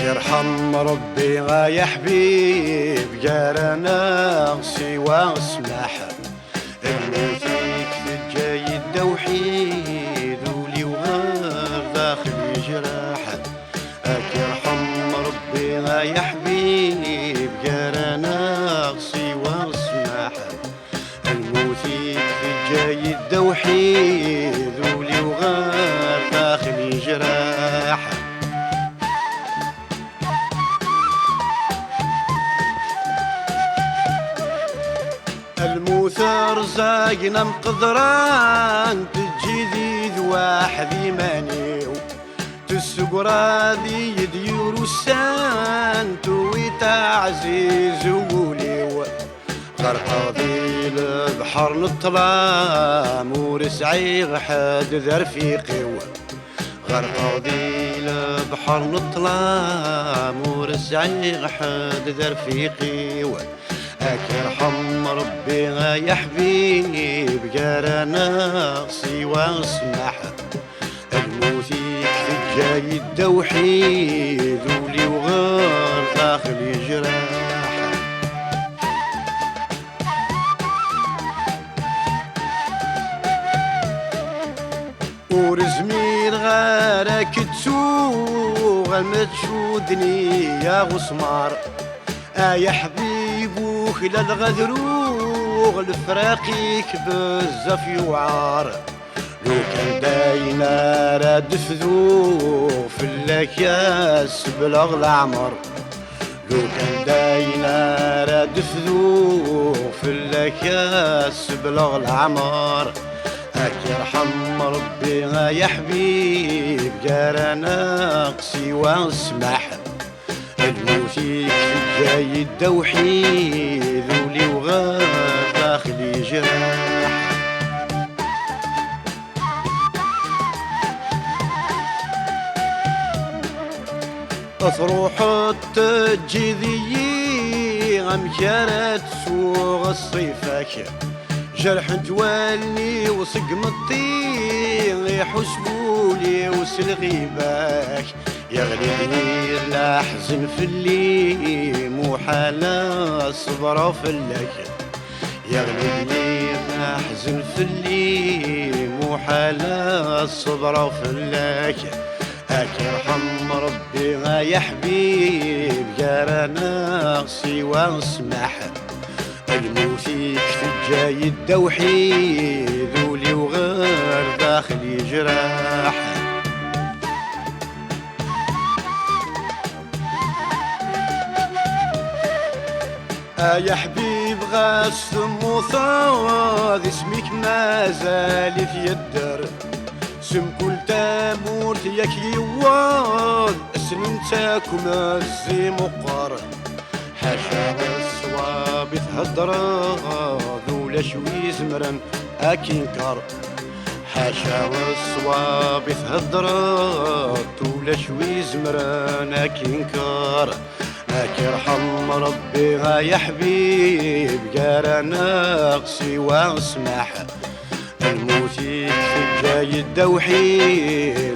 يرحم ربي يا حبيب جارنا سوى اسمح الموتيك جاي الدوحيد ولي وغير داخل جراح يرحم ربي يا حبيب جارنا سوى اسمح الموتيك جاي الدوحيد ولي وغير داخل جراح الموثر زاقنا مقدران تجديد واحد يمانيو تسقرادي ديور السان تويت عزيز وليو غرقاضي البحر نطلام ورسعي حد ذا رفيقي غرقاضي البحر نطلام ورسعي حد ذا رفيقي يرحم ربي يا حبيب جارنا سوى اسمح الموتيك جاي الدوحيد ولي وغير داخل جراح ورزمير غارك تسوغ المتشودني يا غسمار يا حبيب وخلا الغدروغ الفراقيك بزاف يوعار لو كان داينا راد فذوغ في اللاكاس بلغ العمر لو كان داينا راد فذوغ في اللاكاس بلغ العمر يرحم ربي يا حبيب جارنا قسي واسمح الموتيك جاي الدوحيد ولي وغير داخلي جراح تروح التجذي غمكانت سوغ الصيفاك جرح توالي وسقمطي يحسبولي وسلغيباك يغلي لا حزن في اللي مو حاله صبر فلك يغلي لا حزن في اللي مو حاله صبر فلك يرحم ربي يا حبيب جارنا سوى اسمح الموتيك جاي الدوحيد ولي وغير داخلي جراح يا حبيب غاسم وصاد اسمك ما زال في الدر سم كل تاموت ياك يواد اسم تاكم الزي مقار حاشا الصواب تهدر ذولا شوي زمرن اكينكر حاشا الصواب تهدر ذولا شوي زمرن اكينكر يرحم ربي يا حبيب جارنا قسي واسمح الموتيك جاي الدوحيد